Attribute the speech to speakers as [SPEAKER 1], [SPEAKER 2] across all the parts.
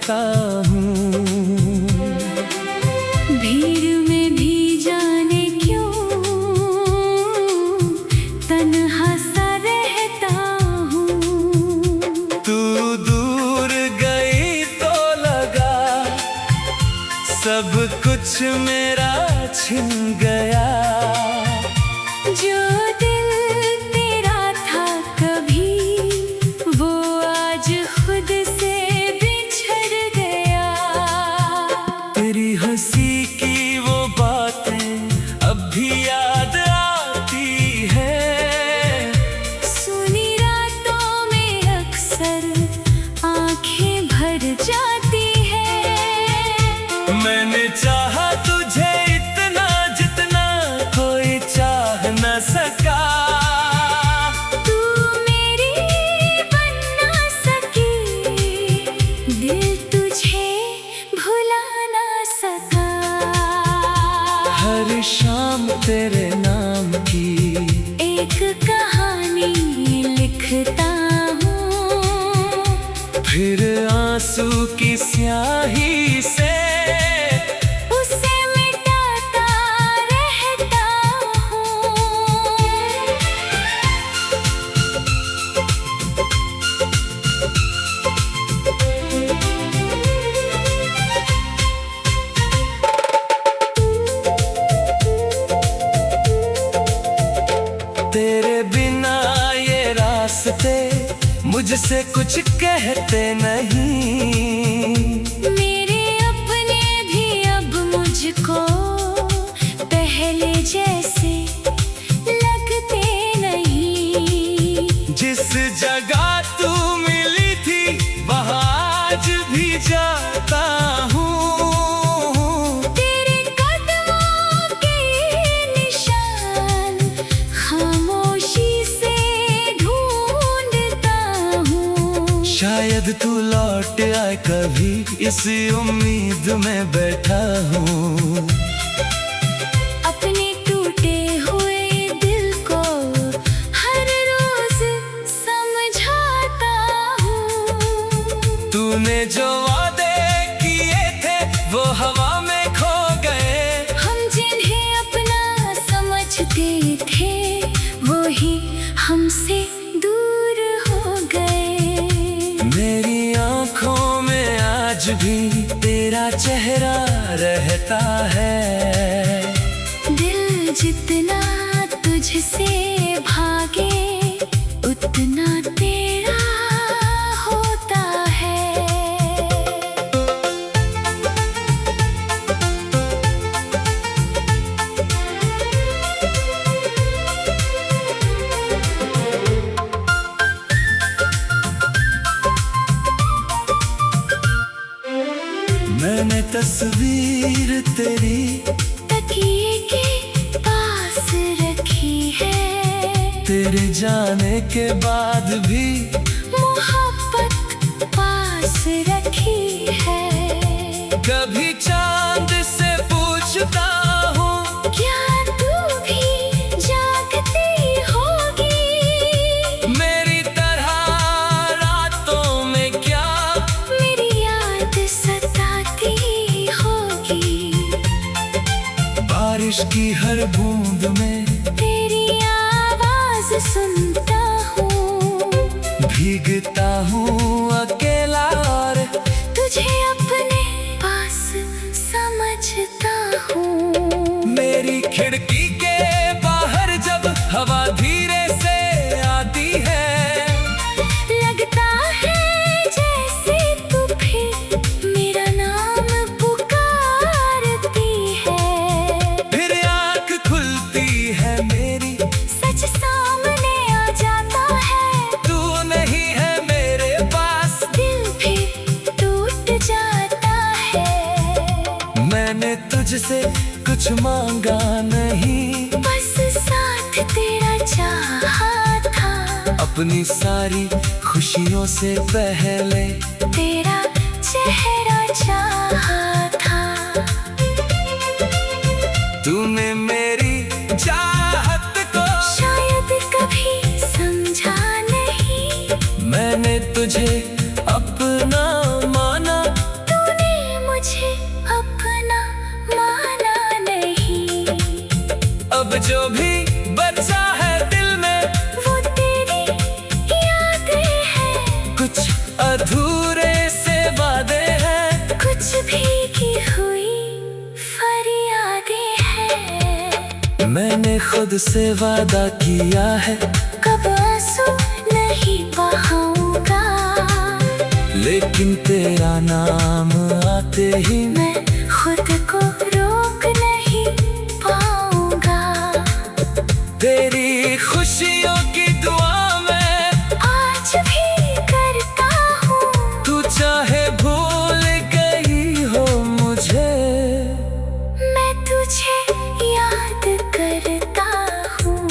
[SPEAKER 1] होता हूँ।
[SPEAKER 2] भीड़ में भी जाने क्यों तन्हा सा रहता हूँ।
[SPEAKER 1] तू दूर गई तो लगा सब कुछ मेरा छिन गया।
[SPEAKER 2] जो दिल तेरा था कभी वो आज खुद से बिछड़ गया।
[SPEAKER 1] तेरी हंसी की वो बातें अब भी याद आती है।
[SPEAKER 2] सुनी रातों में अक्सर आंखें भर जाती है।
[SPEAKER 1] मैंने चाहा तुझे इतना जितना कोई चाह न सका।
[SPEAKER 2] तू मेरी बन ना सकी, दिल तुझे भुला ना सका।
[SPEAKER 1] हर शाम तेरे नाम की
[SPEAKER 2] एक कहानी लिखता हूँ,
[SPEAKER 1] फिर आंसू की स्याही से
[SPEAKER 2] उसे मिटाता रहता हूँ।
[SPEAKER 1] तेरे बिना ये रास्ते मुझसे कुछ कहते नहीं।
[SPEAKER 2] मेरे अपने भी अब मुझको पहले जैसे लगते नहीं।
[SPEAKER 1] जिस जगह तू मिली थी वहाँ आज भी जाता हूँ।
[SPEAKER 2] तेरे कदमों के निशान खामोशी से ढूंढता हूँ।
[SPEAKER 1] शायद तू लौट आए कभी, इसी उम्मीद में बैठा हूँ।
[SPEAKER 2] अपने टूटे हुए दिल को हर रोज समझाता हूँ।
[SPEAKER 1] तूने जो वादे किए थे वो हवा में खो गए।
[SPEAKER 2] हम जिन्हें अपना समझते थे वो ही हमसे दूर हो गए।
[SPEAKER 1] मेरी आँखों में आज भी तेरा चेहरा रहता है।
[SPEAKER 2] दिल जितना तुझसे भागे उतना तेरा होता है।
[SPEAKER 1] मैंने तस्वीर तेरी
[SPEAKER 2] तकिए के पास रखी है।
[SPEAKER 1] तेरे जाने के बाद भी
[SPEAKER 2] मोहब्बत पास रखी है।
[SPEAKER 1] कभी चांद से पूछता हूँ
[SPEAKER 2] क्या तू भी जागती होगी
[SPEAKER 1] मेरी तरह रातों में क्या
[SPEAKER 2] मेरी याद सताती होगी।
[SPEAKER 1] बारिश की हर बूंद में
[SPEAKER 2] तेरी आवाज सुनता हूँ।
[SPEAKER 1] भीगता हूँ अकेला और
[SPEAKER 2] तुझे अपने पास समझता हूँ।
[SPEAKER 1] मेरी खिड़की के बाहर जब हवा धीरे से आती है
[SPEAKER 2] लगता है जैसे तू फिर मेरा नाम पुकारती है।
[SPEAKER 1] फिर आँख खुलती है मेरी,
[SPEAKER 2] सच सामने आ जाता है।
[SPEAKER 1] तू नहीं है मेरे पास,
[SPEAKER 2] दिल फिर टूट जाता है।
[SPEAKER 1] मैंने तुझसे कुछ मांगा नहीं,
[SPEAKER 2] बस साथ तेरा चाहा था।
[SPEAKER 1] अपनी सारी खुशियों से पहले
[SPEAKER 2] तेरा चेहरा चाहा था।
[SPEAKER 1] तूने मेरी चाहत को
[SPEAKER 2] शायद कभी समझा नहीं।
[SPEAKER 1] मैंने तुझे अपना माना खुद से वादा किया है,
[SPEAKER 2] कब आंसू नहीं बहाऊंगा,
[SPEAKER 1] लेकिन तेरा नाम आते ही
[SPEAKER 2] मैं खुद को रोक नहीं पाऊंगा।
[SPEAKER 1] तेरी खुशियों की दुआ मैं
[SPEAKER 2] आज भी करता हूँ,
[SPEAKER 1] तू चाहे भूल गई हो मुझे,
[SPEAKER 2] मैं तुझे याद करता हूँ।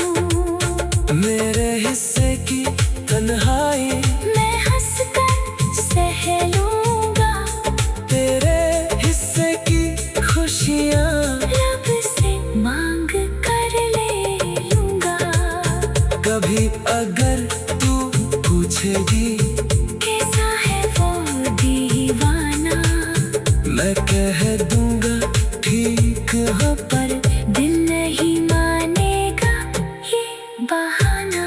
[SPEAKER 1] मेरे हिस्से की तन्हाई
[SPEAKER 2] मैं हंसकर सह लूंगा,
[SPEAKER 1] तेरे हिस्से की खुशियाँ
[SPEAKER 2] रब से मांग कर ले लूंगा।
[SPEAKER 1] कभी अगर तू पूछेगी
[SPEAKER 2] कैसा है वो दीवाना,
[SPEAKER 1] मैं कह दूंगा ठीक हो,
[SPEAKER 2] पर दिल नहीं मानेगा ये बहाना।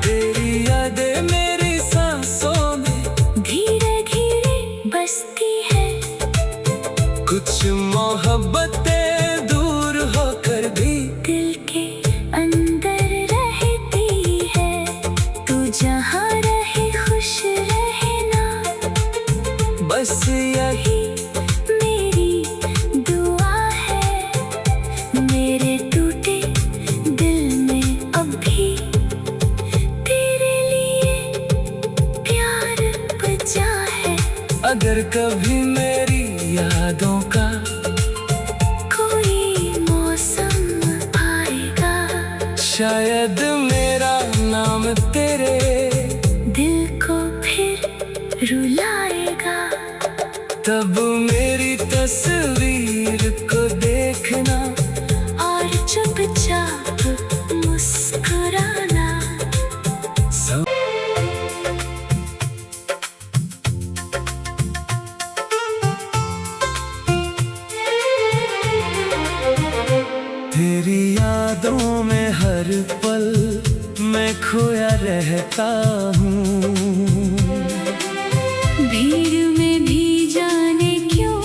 [SPEAKER 1] तेरी यादें मेरी सांसों में
[SPEAKER 2] धीरे धीरे बसती है,
[SPEAKER 1] कुछ मोहब्बतें दूर होकर भी
[SPEAKER 2] दिल के अंदर रहती है। तू जहाँ रहे खुश रहना,
[SPEAKER 1] बस यही
[SPEAKER 2] मेरी दुआ है। मेरे टूटे दिल में अब भी तेरे लिए प्यार बचा है।
[SPEAKER 1] अगर कभी मेरी यादों का
[SPEAKER 2] कोई मौसम आएगा,
[SPEAKER 1] शायद मेरा नाम तेरे
[SPEAKER 2] दिल को फिर रुलाएगा।
[SPEAKER 1] तब मेरी तस्वीर को देखना
[SPEAKER 2] और चुपचाप मुस्कुराना।
[SPEAKER 1] सब तेरी यादों में हर पल मैं खोया रहता हूँ,
[SPEAKER 2] भीड़ में भी जाने क्यों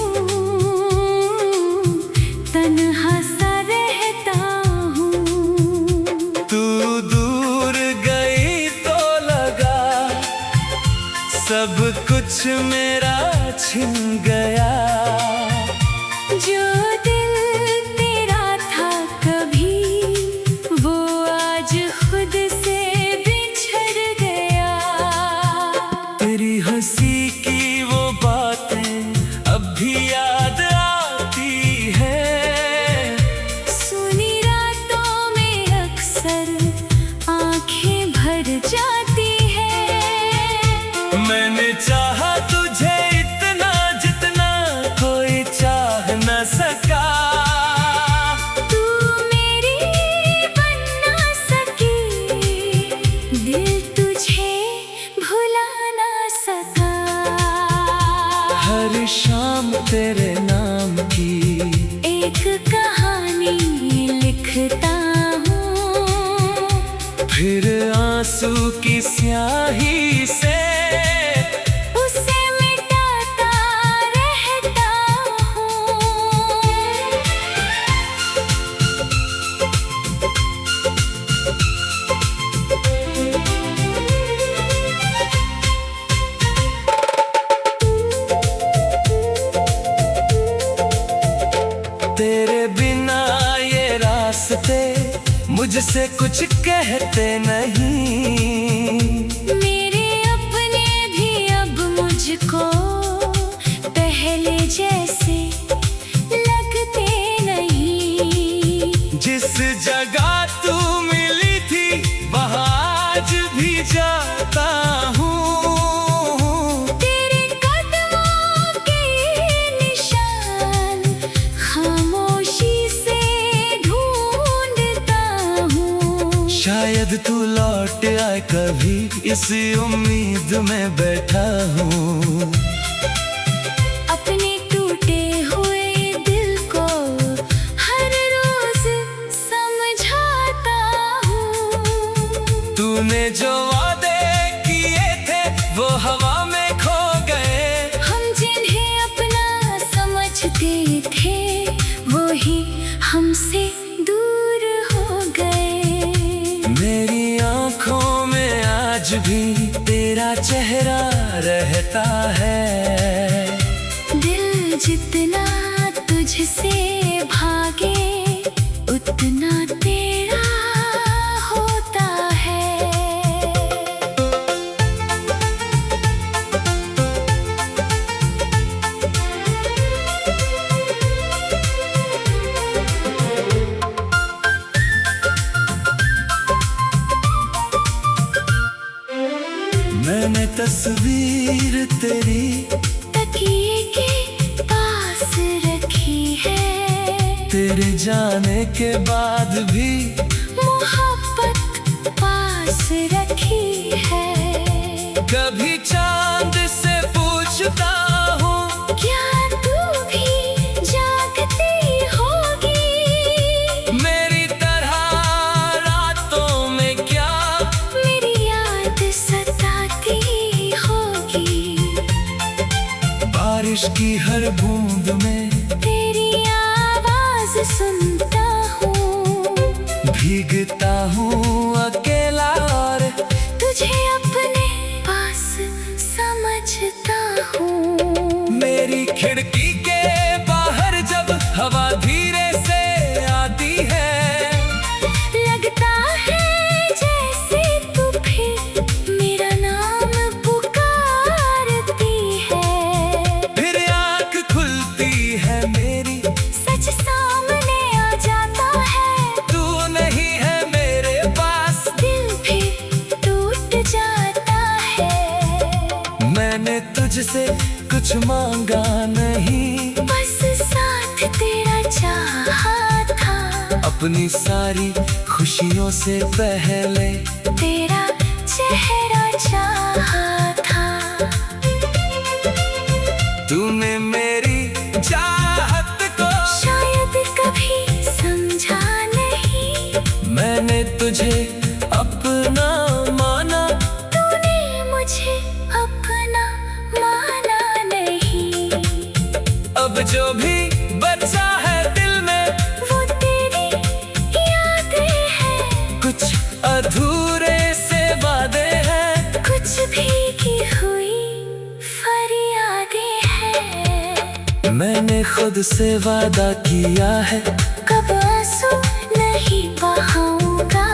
[SPEAKER 2] तन्हा सा रहता हूँ।
[SPEAKER 1] तू दूर गई तो लगा सब कुछ मेरा छिन गया,
[SPEAKER 2] जो दिल तेरा था कभी, वो आज खुद से बिछड़ गया।
[SPEAKER 1] तेरी हंसी की वो बातें अब भी याद आती है,
[SPEAKER 2] सुनी रातों में अक्सर आंखें भर जाती है।
[SPEAKER 1] मैंने चाहा तुझे इतना जितना कोई चाह न सका,
[SPEAKER 2] तू मेरी बन ना सकी, दिल तुझे भुला ना सका।
[SPEAKER 1] हर शाम तेरे नाम की
[SPEAKER 2] एक कहानी लिखता हूँ,
[SPEAKER 1] फिर आंसू की स्याही से
[SPEAKER 2] उसे मिटाता रहता हूँ।
[SPEAKER 1] तेरे बिना ये रास्ते मुझसे कुछ कहते नहीं,
[SPEAKER 2] मेरे अपने भी अब मुझको पहले जैसे लगते नहीं।
[SPEAKER 1] जिस जगह तू मिली थी वहाँ आज भी जाता हूँ,
[SPEAKER 2] तेरे कदमों के निशान खामोशी से ढूंढता हूँ।
[SPEAKER 1] शायद तू लौट आए कभी, इसी उम्मीद में बैठा हूँ।
[SPEAKER 2] अपने टूटे हुए दिल को हर रोज समझाता हूँ।
[SPEAKER 1] तूने जो वादे किए थे वो हवा में खो गए,
[SPEAKER 2] हम जिन्हें अपना समझते थे वो ही हमसे दूर
[SPEAKER 1] रहता है।
[SPEAKER 2] दिल जितना तुझसे भागे उतना तेरा होता है।
[SPEAKER 1] मैंने तस्वीर तेरी
[SPEAKER 2] तकिए के पास रखी है,
[SPEAKER 1] तेरे जाने के बाद भी
[SPEAKER 2] मोहब्बत पास रखी है।
[SPEAKER 1] कभी चांद से पूछता हूँ,
[SPEAKER 2] क्या तू भी जागती होगी
[SPEAKER 1] मेरी तरह रातों में क्या
[SPEAKER 2] मेरी याद सताती होगी।
[SPEAKER 1] बारिश की हर बूंद में
[SPEAKER 2] तेरी आवाज सुनता हूँ,
[SPEAKER 1] भीगता हूँ अकेला और
[SPEAKER 2] तुझे अपने पास समझता हूँ।
[SPEAKER 1] मेरी खिड़की के बाहर जब हवा धीरे से आती है,
[SPEAKER 2] लगता है जैसे तू फिर मेरा नाम पुकारती है।
[SPEAKER 1] फिर आँख खुलती है मेरी,
[SPEAKER 2] सच सामने आ जाता है,
[SPEAKER 1] तू नहीं है मेरे पास।
[SPEAKER 2] दिल फिर टूट जाता है।
[SPEAKER 1] मैंने तुझसे कुछ मांगा नहीं,
[SPEAKER 2] बस साथ तेरा चाहा था,
[SPEAKER 1] अपनी सारी खुशियों से पहले
[SPEAKER 2] तेरा चेहरा चाहा था।
[SPEAKER 1] तूने मेरी चाहत को
[SPEAKER 2] शायद कभी समझा नहीं,
[SPEAKER 1] मैंने तुझे अपना माना।
[SPEAKER 2] तूने मुझे अपना माना नहीं।
[SPEAKER 1] अब जो भी बचा है दिल में
[SPEAKER 2] वो तेरी यादें हैं,
[SPEAKER 1] कुछ अधूरे से वादे हैं,
[SPEAKER 2] कुछ भीगी हुई फरियादें हैं।
[SPEAKER 1] मैंने खुद से वादा किया है,
[SPEAKER 2] कब आंसू नहीं बहाऊंगा,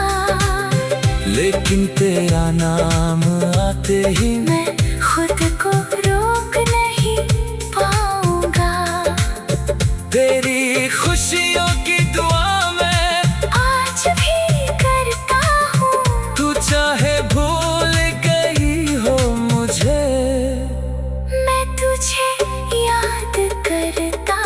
[SPEAKER 1] लेकिन तेरा नाम आते ही
[SPEAKER 2] मैं खुद को रोक नहीं पाऊंगा।
[SPEAKER 1] तेरी खुशियों की दुआ मैं
[SPEAKER 2] आज भी करता हूँ,
[SPEAKER 1] तू चाहे भूल गई हो मुझे,
[SPEAKER 2] मैं तुझे याद करता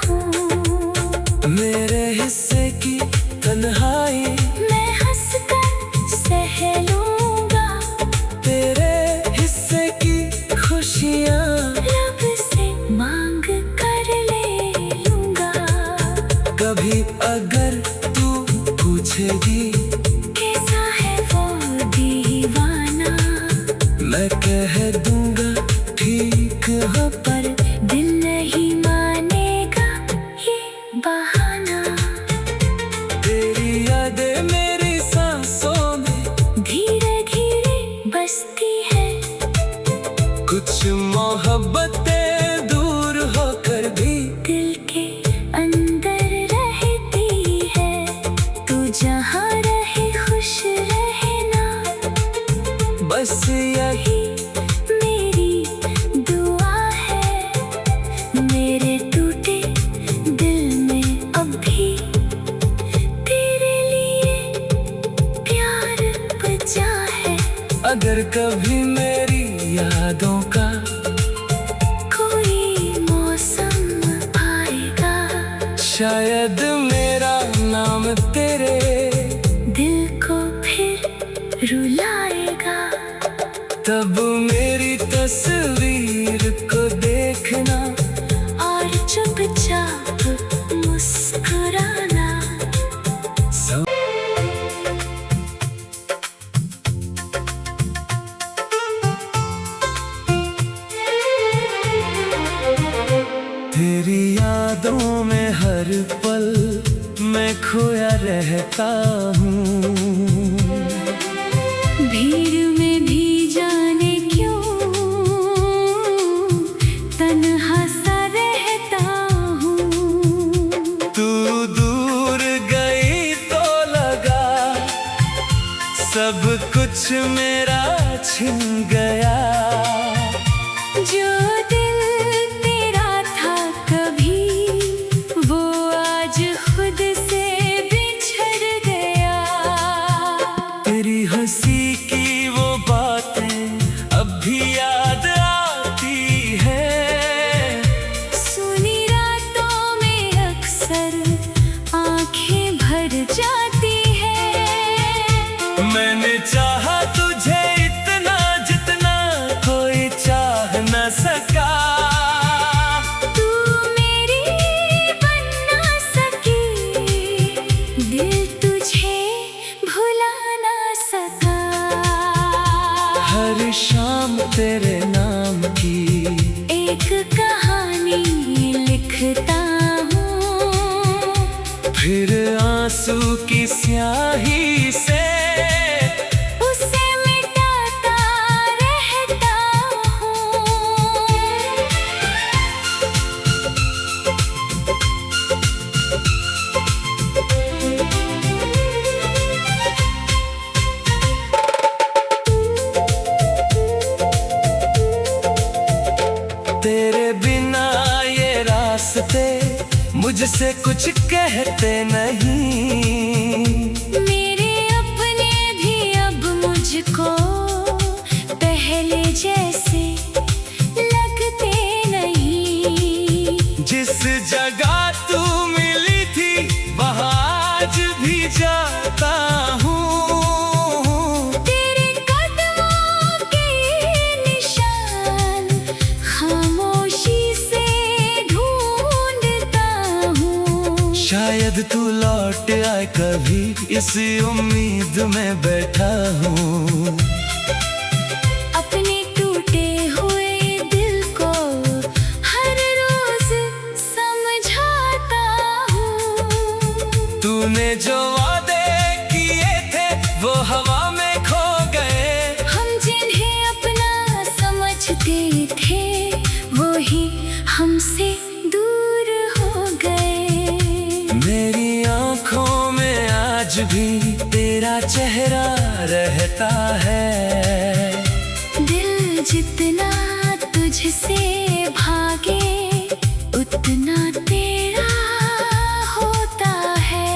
[SPEAKER 2] हूँ।
[SPEAKER 1] मेरे हिस्से की तन्हाई
[SPEAKER 2] मैं हंस कर सह लूंगा,
[SPEAKER 1] तेरे हिस्से की खुशियाँ
[SPEAKER 2] रब से मांग कर ले लूंगा।
[SPEAKER 1] कभी अगर तू पूछेगी
[SPEAKER 2] कैसा है वो दीवाना,
[SPEAKER 1] मैं कह दूंगा ठीक है,
[SPEAKER 2] पर दिल नहीं मानेगा ये बहाना।
[SPEAKER 1] तेरी यादें मेरी सांसों में
[SPEAKER 2] धीरे धीरे बसती है,
[SPEAKER 1] कुछ मोहब्बतें दूर होकर भी
[SPEAKER 2] दिल के अंदर रहती है। तू जहाँ रहे खुश रहना,
[SPEAKER 1] बस यही
[SPEAKER 2] मेरी दुआ है। मेरे टूटे दिल में अब भी तेरे लिए प्यार बचा है।
[SPEAKER 1] अगर कभी मेरी यादों का
[SPEAKER 2] कोई मौसम आएगा,
[SPEAKER 1] शायद मेरा नाम तेरे
[SPEAKER 2] दिल को फिर रुलाएगा।
[SPEAKER 1] तब मेरी तस्वीर को देखना
[SPEAKER 2] और चुपचाप मुस्कुराना।
[SPEAKER 1] सब तेरी यादों में हर पल मैं खोया रहता हूँ।
[SPEAKER 2] भीड़ में भी जाने क्यों
[SPEAKER 1] कुछ मेरा छिन गया।
[SPEAKER 2] जो दिल तेरा था कभी, वो आज खुद से बिछड़ गया।
[SPEAKER 1] तेरी हंसी की वो बातें अब भी याद आती है।
[SPEAKER 2] सुनी रातों में अक्सर आंखें भर जाती है।
[SPEAKER 1] मैंने चाहा तुझे इतना जितना कोई चाह न सका।
[SPEAKER 2] तू मेरी बन ना सकी, दिल तुझे भुला ना सका।
[SPEAKER 1] हर शाम तेरे नाम की
[SPEAKER 2] एक कहानी लिखता हूँ,
[SPEAKER 1] फिर आंसू की स्याही से
[SPEAKER 2] उसे मिटाता रहता हूँ।
[SPEAKER 1] तेरे बिना ये रास्ते मुझसे कुछ कहते नहीं।
[SPEAKER 2] मेरे अपने भी अब मुझको पहले जैसे लगते नहीं।
[SPEAKER 1] जिस जगह तू मिली थी वहाँ आज भी जाता हूँ।
[SPEAKER 2] तेरे कदमों के निशान खामोशी से ढूंढता हूँ।
[SPEAKER 1] शायद तू लौट आए कभी, इसी उम्मीद में बैठा हूँ।
[SPEAKER 2] अपने टूटे हुए दिल को हर रोज समझाता हूँ।
[SPEAKER 1] तूने जो वादे किए थे वो हवा में खो गए।
[SPEAKER 2] हम जिन्हें अपना समझते थे, वो ही हमसे दूर हो गए।
[SPEAKER 1] मेरी आंखों में आज भी तेरा चेहरा रहता है।
[SPEAKER 2] दिल जितना तुझसे भागे, उतना तेरा होता है।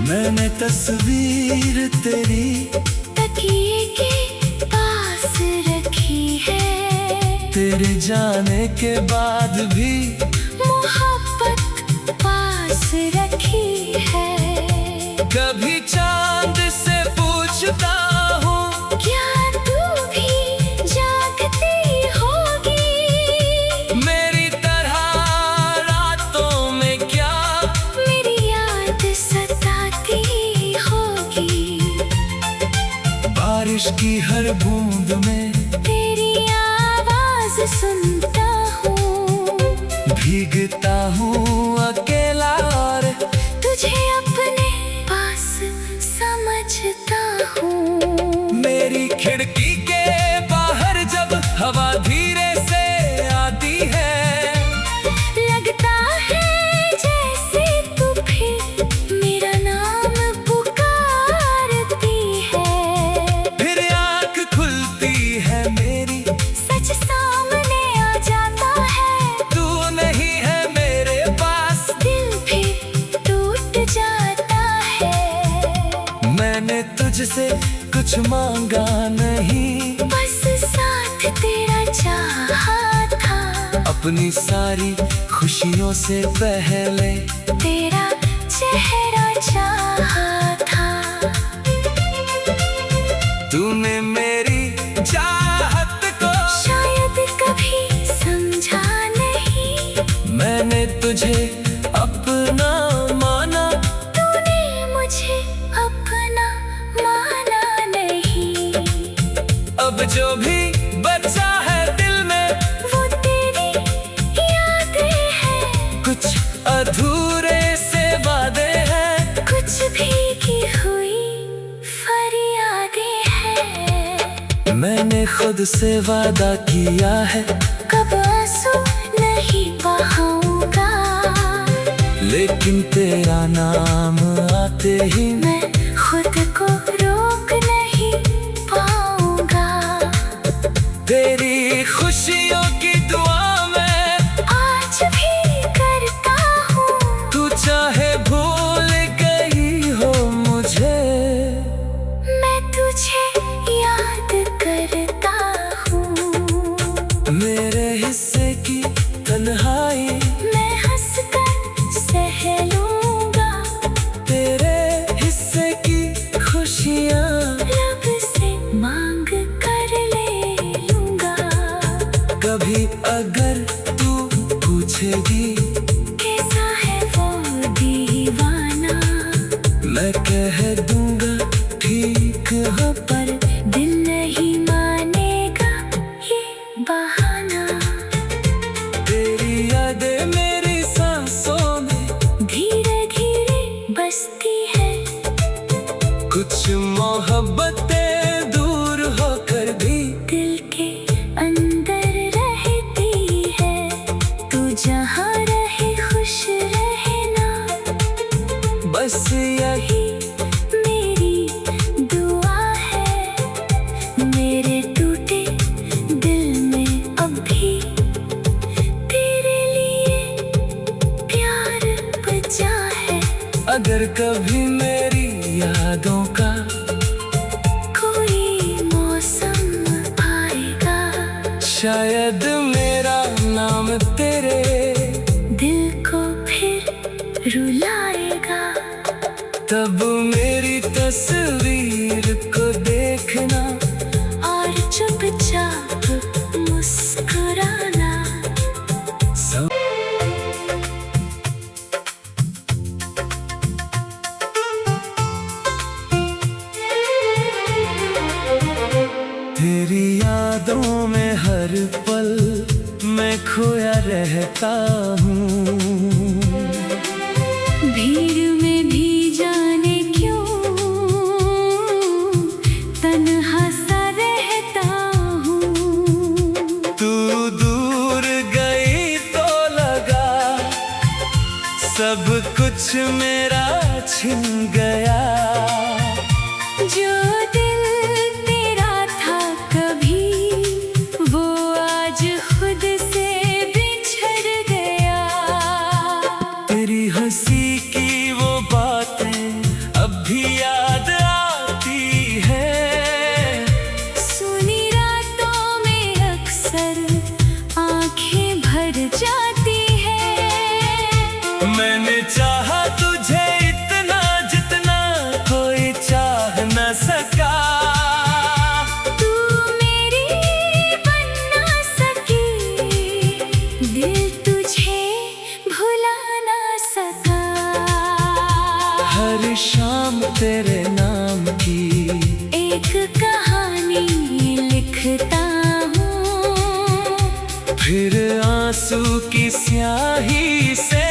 [SPEAKER 1] मैंने तस्वीर तेरी
[SPEAKER 2] तकिए के पास रखी है।
[SPEAKER 1] तेरे जाने के बाद भी
[SPEAKER 2] मोहब्बत पास रखी है।
[SPEAKER 1] कभी चांद से पूछता हूँ,
[SPEAKER 2] क्या तू भी जागती होगी?
[SPEAKER 1] मेरी तरह रातों में क्या
[SPEAKER 2] मेरी याद सताती होगी।
[SPEAKER 1] बारिश की हर बूंद में
[SPEAKER 2] तेरी आवाज सुनता हूँ।
[SPEAKER 1] भीगता हूँ अकेला और
[SPEAKER 2] तुझे अपने पास समझता हूँ।
[SPEAKER 1] मेरी खिड़की के बाहर जब हवा धीरे से आती है।
[SPEAKER 2] लगता है जैसे तू फिर मेरा नाम पुकारती है।
[SPEAKER 1] फिर आँख खुलती है मेरी,
[SPEAKER 2] सच सामने आ जाता है।
[SPEAKER 1] तू नहीं है मेरे पास।
[SPEAKER 2] दिल भी टूट जाता है।
[SPEAKER 1] मैंने तुझसे कुछ मांगा नहीं,
[SPEAKER 2] बस साथ तेरा चाहा था।
[SPEAKER 1] अपनी सारी खुशियों से पहले
[SPEAKER 2] तेरा चेहरा चाहा था।
[SPEAKER 1] तूने मेरी चाहत को
[SPEAKER 2] शायद कभी समझा नहीं।
[SPEAKER 1] मैंने तुझे अपना माना।
[SPEAKER 2] तूने मुझे अपना माना नहीं।
[SPEAKER 1] अब जो भी बचा है दिल में
[SPEAKER 2] वो तेरी यादें हैं।
[SPEAKER 1] कुछ अधूरे से वादे हैं।
[SPEAKER 2] कुछ भी
[SPEAKER 1] खुद से वादा किया है,
[SPEAKER 2] कब आंसू नहीं बहाऊंगा,
[SPEAKER 1] लेकिन तेरा नाम आते ही
[SPEAKER 2] मैं खुद को रोक नहीं पाऊंगा।
[SPEAKER 1] तेरी खुशियों की दुआ मैं
[SPEAKER 2] आज भी करता हूँ,
[SPEAKER 1] तू चाहे भूल गई हो मुझे,
[SPEAKER 2] मैं तुझे याद करता हूँ।
[SPEAKER 1] मेरे हिस्से की तन्हाई
[SPEAKER 2] मैं हंस कर सह लूंगा,
[SPEAKER 1] तेरे हिस्से की खुशियाँ
[SPEAKER 2] रब से मांग कर ले लूंगा।
[SPEAKER 1] कभी अगर तू पूछेगी
[SPEAKER 2] कैसा है वो दीवाना,
[SPEAKER 1] मैं कह दूंगा ठीक है,
[SPEAKER 2] पर दिल नहीं मानेगा ये बहाना।
[SPEAKER 1] तेरी यादें मेरी सांसों में
[SPEAKER 2] धीरे धीरे बसती है,
[SPEAKER 1] कुछ मोहब्बतें दूर होकर भी
[SPEAKER 2] दिल के अंदर रहती है। तू जहाँ रहे खुश रहना,
[SPEAKER 1] बस यही
[SPEAKER 2] मेरी दुआ है। मेरे टूटे दिल में अब भी तेरे लिए प्यार बचा है।
[SPEAKER 1] अगर कभी मेरी यादों का
[SPEAKER 2] कोई मौसम आएगा,
[SPEAKER 1] शायद मेरा नाम तेरे
[SPEAKER 2] दिल को फिर रुलाएगा।
[SPEAKER 1] तब मेरी तस्वीर को देखना
[SPEAKER 2] और चुपचाप मुस्कुराना।
[SPEAKER 1] तेरी यादों में हर पल मैं खोया रहता हूँ,
[SPEAKER 2] भीड़ में भी जाने क्यों तन्हा सा रहता हूँ।
[SPEAKER 1] तू दूर गई तो लगा सब कुछ मेरा छिन गया,
[SPEAKER 2] जो दिल तेरा था कभी, वो आज खुद से बिछड़ गया।
[SPEAKER 1] तेरी हंसी की वो बातें अब भी याद आती है,
[SPEAKER 2] सुनी रातों में अक्सर आंखें भर जाती है।
[SPEAKER 1] मैंने चाहा तुझे इतना जितना कोई चाह न सका,
[SPEAKER 2] तू मेरी बन ना सकी, दिल तुझे भुला ना सका।
[SPEAKER 1] हर शाम तेरे नाम की
[SPEAKER 2] एक कहानी लिखता हूँ,
[SPEAKER 1] फिर आंसू की स्याही से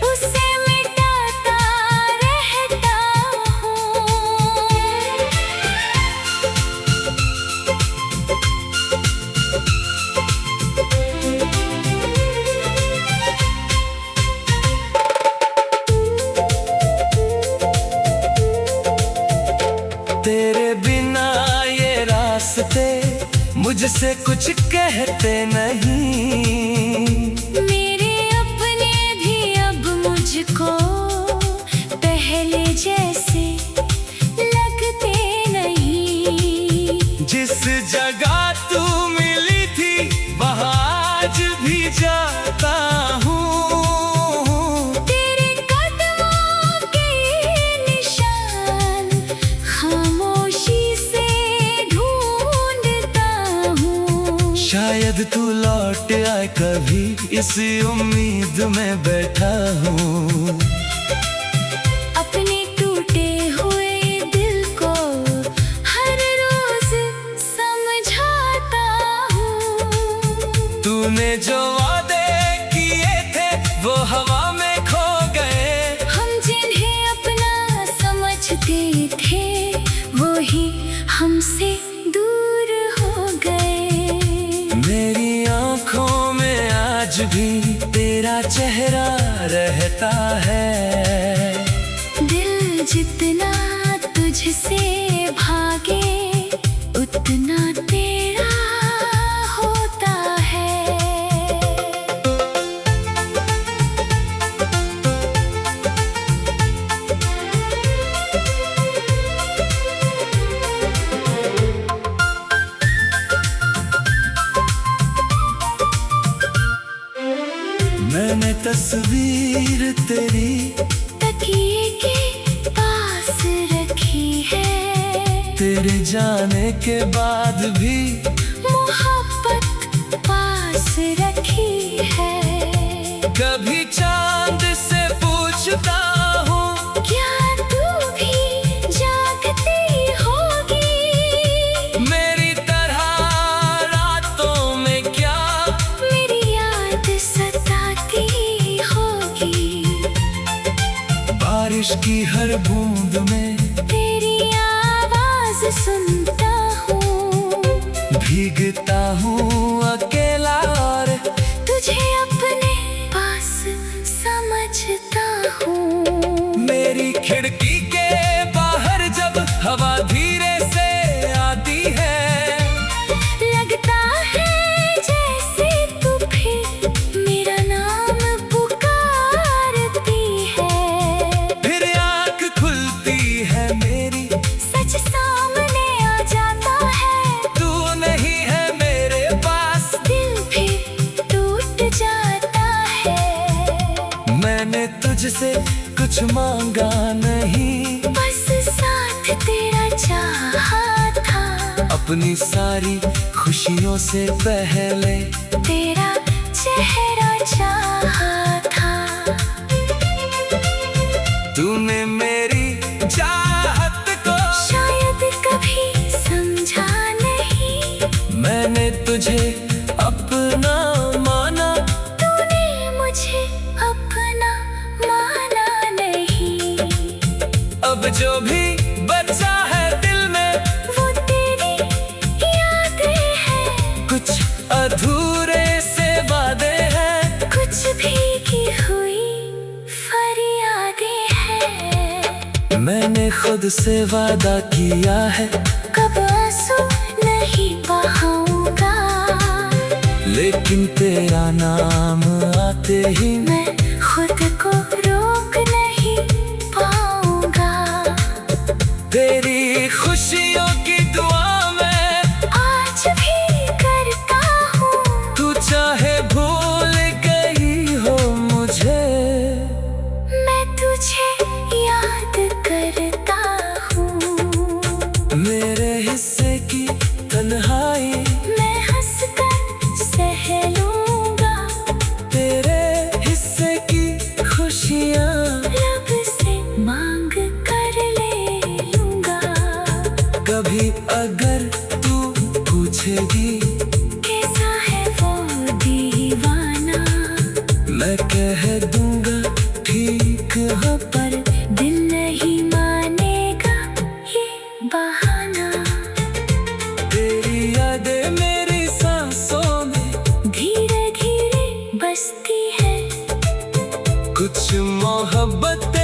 [SPEAKER 2] उसे मिटाता रहता हूँ।
[SPEAKER 1] तेरे बिना ये रास्ते मुझसे कुछ कहते नहीं,
[SPEAKER 2] मेरे अपने भी अब मुझको पहले जैसे लगते नहीं।
[SPEAKER 1] जिस जगह तू मिली थी वहाँ आज भी जाता हूँ,
[SPEAKER 2] तेरे कदमों के निशान खामोशी से ढूंढता हूँ।
[SPEAKER 1] शायद तू लौट आए कभी, इसी उम्मीद में बैठा हूँ।
[SPEAKER 2] अपने टूटे हुए दिल को हर रोज समझाता हूँ।
[SPEAKER 1] तूने जो वादे किए थे वो हवा में खो गए,
[SPEAKER 2] हम जिन्हें अपना समझते थे वो ही हमसे दूर हो
[SPEAKER 1] आज भी तेरा चेहरा रहता है।
[SPEAKER 2] दिल जितना तुझसे भागे उतना तेरा होता है।
[SPEAKER 1] मैंने तस्वीर तेरी
[SPEAKER 2] तकिए के पास रखी है।
[SPEAKER 1] तेरे जाने के बाद भी
[SPEAKER 2] मोहब्बत पास रखी है।
[SPEAKER 1] कभी चांद से पूछता हूँ,
[SPEAKER 2] क्या तू भी जागती होगी?
[SPEAKER 1] मेरी तरह रातों में क्या
[SPEAKER 2] मेरी याद सताती होगी।
[SPEAKER 1] बारिश की हर बूंद में
[SPEAKER 2] तेरी आवाज सुनता हूँ।
[SPEAKER 1] भीगता हूँ अकेला और
[SPEAKER 2] तुझे अपने पास समझता हूँ।
[SPEAKER 1] मेरी खिड़की के बाहर जब हवा धीरे से आती है,
[SPEAKER 2] लगता है जैसे तू फिर मेरा नाम पुकारती है।
[SPEAKER 1] फिर आँख खुलती है मेरी,
[SPEAKER 2] सच सामने आ जाता है।
[SPEAKER 1] तू नहीं है मेरे पास,
[SPEAKER 2] दिल फिर टूट जाता है।
[SPEAKER 1] मैंने तुझसे कुछ मांगा नहीं,
[SPEAKER 2] बस साथ तेरा चाहा था।
[SPEAKER 1] अपनी सारी खुशियों से पहले
[SPEAKER 2] तेरा चेहरा चाहा था।
[SPEAKER 1] तूने मेरी चाहत को
[SPEAKER 2] शायद कभी समझा नहीं।
[SPEAKER 1] मैंने तुझे अपना माना,
[SPEAKER 2] तूने मुझे अपना माना नहीं।
[SPEAKER 1] अब जो भी बचा है दिल में
[SPEAKER 2] वो तेरी यादें हैं।
[SPEAKER 1] कुछ अधूरे से वादे हैं,
[SPEAKER 2] कुछ भीगी हुई फरियादें हैं।
[SPEAKER 1] मैंने खुद से वादा किया है,
[SPEAKER 2] कब आंसू नहीं बहाऊंगा।
[SPEAKER 1] लेकिन तेरा नाम आते ही
[SPEAKER 2] मैं खुद को रोक नहीं पाऊंगा।
[SPEAKER 1] तेरी खुशियों की दुआ मैं
[SPEAKER 2] आज भी करता हूँ।
[SPEAKER 1] तू चाहे भूल गई हो मुझे,
[SPEAKER 2] मैं तुझे याद करता हूँ।
[SPEAKER 1] मेरे हिस्से की तन्हाई
[SPEAKER 2] मैं हंसकर सह लूंगा।
[SPEAKER 1] तेरे हिस्से की खुशियाँ
[SPEAKER 2] रब से मांग कर ले लूंगा।
[SPEAKER 1] कभी अगर तू पूछेगी
[SPEAKER 2] कैसा है वो दीवाना,
[SPEAKER 1] मैं कह दूंगा ठीक है,
[SPEAKER 2] पर दिल नहीं मानेगा ये बहाना।
[SPEAKER 1] तेरी यादें मेरी सांसों में
[SPEAKER 2] धीरे धीरे बसती है।
[SPEAKER 1] कुछ मोहब्बत